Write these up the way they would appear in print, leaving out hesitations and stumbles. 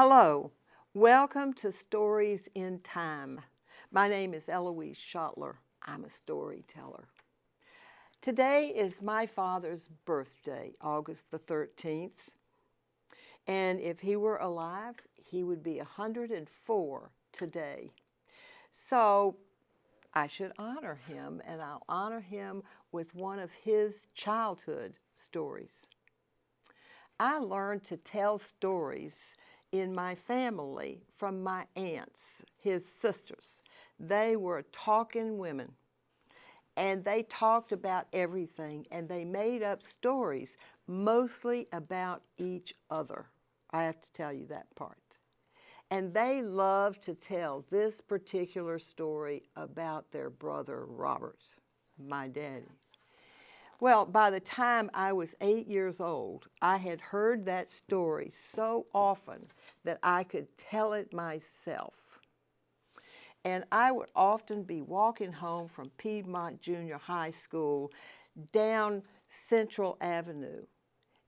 Hello, welcome to Stories in Time. My name is Ellouise Schoettler. I'm a storyteller. Today is my father's birthday, August the 13th. And if he were alive, he would be 104 today. So I should honor him, and I'll honor him with one of his childhood stories. I learned to tell stories in my family from my aunts, his sisters. They were talking women, and they talked about everything, and they made up stories, mostly about each other. I have to tell you that part. And they loved to tell this particular story about their brother Robert, my daddy. Well, by the time I was 8 years old, I had heard that story so often that I could tell it myself. And I would often be walking home from Piedmont Junior High School down Central Avenue,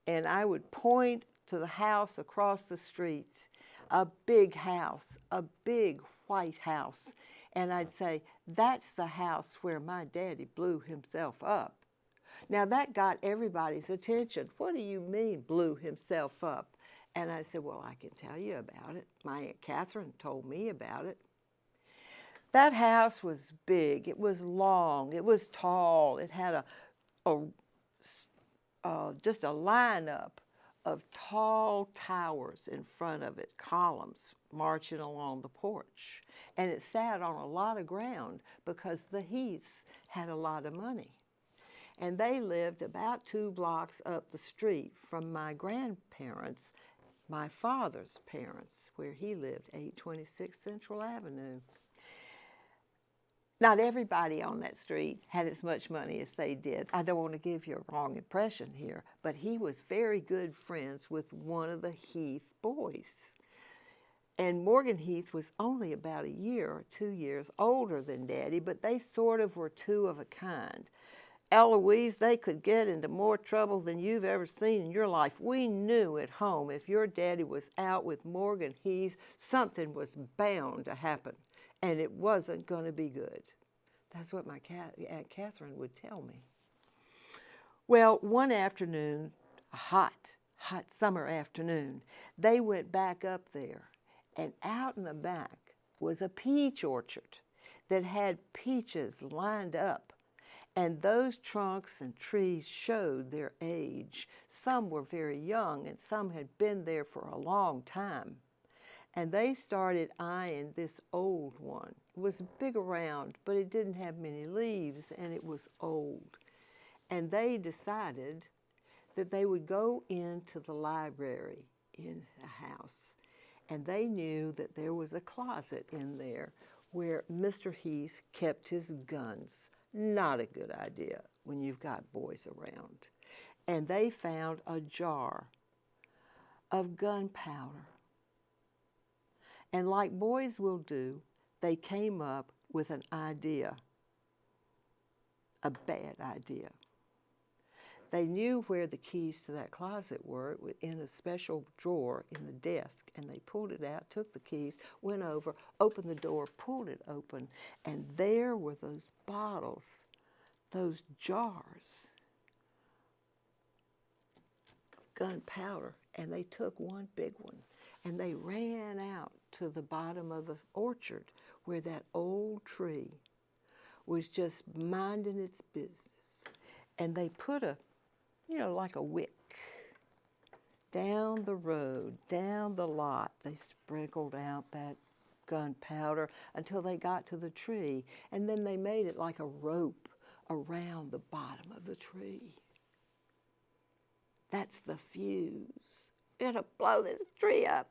and I would point to the house across the street, a big house, a big white house, and I'd say, "That's the house where my daddy blew himself up." Now that got everybody's attention. "What do you mean, blew himself up?" And I said, "Well, I can tell you about it. My Aunt Catherine told me about it." That house was big, it was long, it was tall, it had just a lineup of tall towers in front of it, columns marching along the porch. And it sat on a lot of ground because the Heaths had a lot of money. And they lived about 2 blocks up the street from my grandparents, my father's parents, where he lived, 826 Central Avenue. Not everybody on that street had as much money as they did. I don't want to give you a wrong impression here, but he was very good friends with one of the Heath boys. And Morgan Heath was only about 1 year or 2 years older than Daddy, but they sort of were two of a kind. "Ellouise, they could get into more trouble than you've ever seen in your life. We knew at home if your daddy was out with Morgan Heath, something was bound to happen, and it wasn't going to be good." That's what my Aunt Catherine would tell me. Well, one afternoon, a hot summer afternoon, they went back up there, and out in the back was a peach orchard that had peaches lined up. And those trunks and trees showed their age. Some were very young, and some had been there for a long time. And they started eyeing this old one. It was big around, but it didn't have many leaves, and it was old. And they decided that they would go into the library in the house. And they knew that there was a closet in there where Mr. Heath kept his guns. Not a good idea when you've got boys around. And they found a jar of gunpowder. And like boys will do, they came up with an idea, a bad idea. They knew where the keys to that closet were in a special drawer in the desk, and they pulled it out, took the keys, went over, opened the door, pulled it open, and there were those bottles, those jars of gunpowder, and they took one big one, and they ran out to the bottom of the orchard where that old tree was just minding its business, and they put like a wick down the road, down the lot. They sprinkled out that gunpowder until they got to the tree, and then they made it like a rope around the bottom of the tree. That's the fuse. It'll blow this tree up.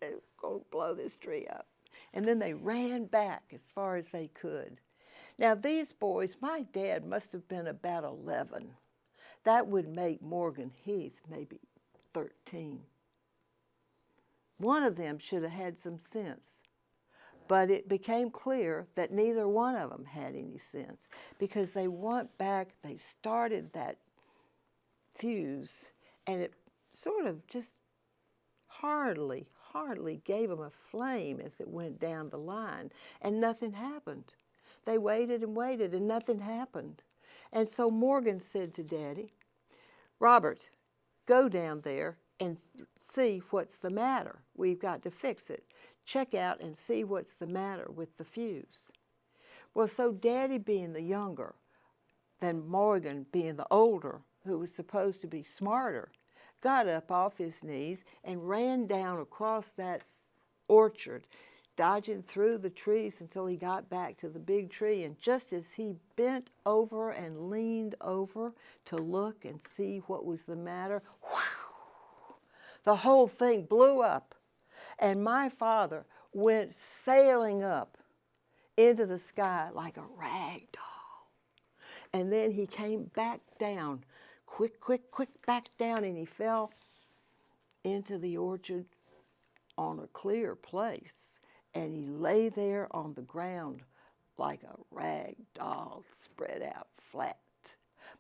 They're going to blow this tree up. And then they ran back as far as they could. Now these boys, my dad must have been about 11. That would make Morgan Heath maybe 13. One of them should have had some sense. But it became clear that neither one of them had any sense, because they went back, they started that fuse, and it sort of just hardly gave them a flame as it went down the line, and nothing happened. They waited and waited, and nothing happened. And so Morgan said to Daddy, Robert, go down there and see what's the matter. We've got to fix it. Check out and see what's the matter with the fuse. Well, so Daddy, being the younger, than Morgan, being the older, who was supposed to be smarter, got up off his knees and ran down across that orchard, dodging through the trees until he got back to the big tree. And just as he bent over and leaned over to look and see what was the matter, whew, the whole thing blew up. And my father went sailing up into the sky like a rag doll. And then he came back down, quick, back down, and he fell into the orchard on a clear place. And he lay there on the ground like a rag doll spread out flat.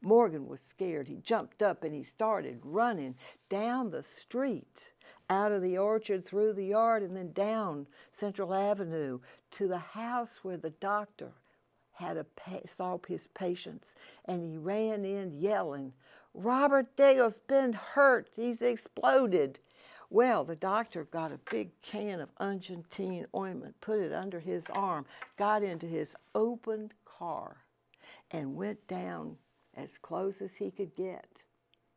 Morgan was scared. He jumped up and he started running down the street, out of the orchard, through the yard, and then down Central Avenue to the house where the doctor saw his patients. And he ran in yelling, Robert Diggle's been hurt. He's exploded. Well, the doctor got a big can of Argentine ointment, put it under his arm, got into his opened car, and went down as close as he could get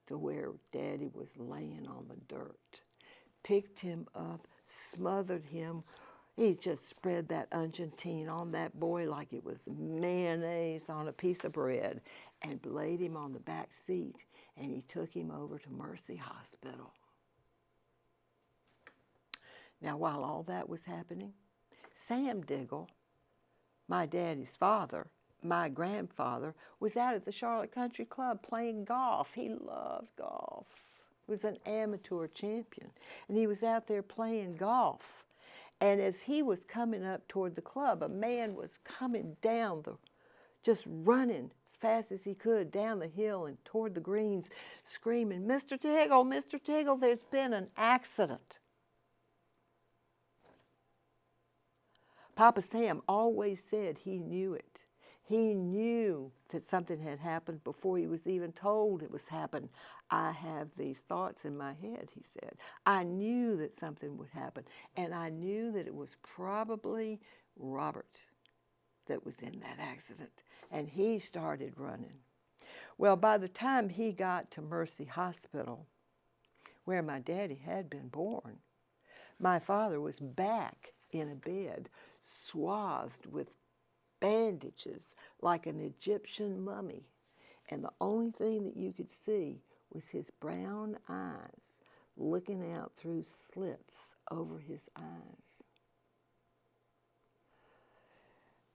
to where Daddy was laying on the dirt. Picked him up, smothered him. He just spread that Argentine on that boy like it was mayonnaise on a piece of bread, and laid him on the back seat, and he took him over to Mercy Hospital. Now, while all that was happening, Sam Diggle, my daddy's father, my grandfather, was out at the Charlotte Country Club playing golf. He loved golf. He was an amateur champion, and he was out there playing golf. And as he was coming up toward the club, a man was coming down just running as fast as he could down the hill and toward the greens, screaming, Mr. Diggle, there's been an accident. Papa Sam always said he knew it. He knew that something had happened before he was even told it was happened. I have these thoughts in my head, he said. I knew that something would happen, and I knew that it was probably Robert that was in that accident, and he started running. Well, by the time he got to Mercy Hospital, where my daddy had been born, my father was back in a bed, swathed with bandages like an Egyptian mummy. And the only thing that you could see was his brown eyes looking out through slits over his eyes.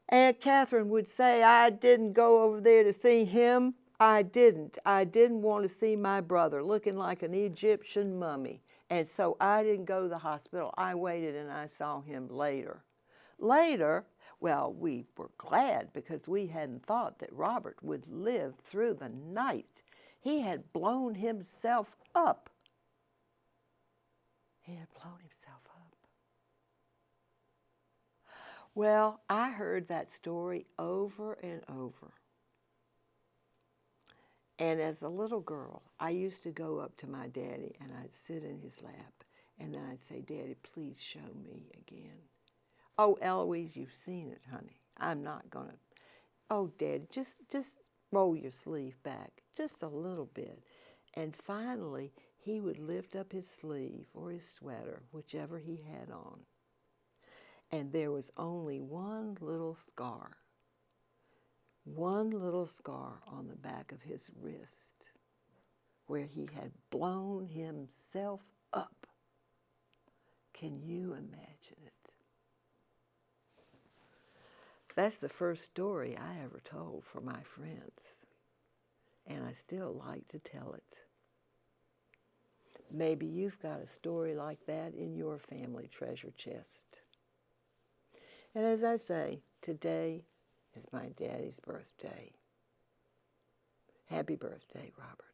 Aunt Catherine would say, I didn't go over there to see him. I didn't. I didn't want to see my brother looking like an Egyptian mummy. And so I didn't go to the hospital. I waited and I saw him later. Later, well, we were glad because we hadn't thought that Robert would live through the night. He had blown himself up. He had blown himself up. Well, I heard that story over and over. And as a little girl, I used to go up to my daddy and I'd sit in his lap and then I'd say, Daddy, please show me again. Oh, Ellouise, you've seen it, honey. I'm not going to. Oh, Daddy, just roll your sleeve back just a little bit. And finally, he would lift up his sleeve or his sweater, whichever he had on. And there was only one little scar on the back of his wrist where he had blown himself up. Can you imagine it? That's the first story I ever told for my friends, and I still like to tell it. Maybe you've got a story like that in your family treasure chest. And as I say, today is my daddy's birthday. Happy birthday, Robert.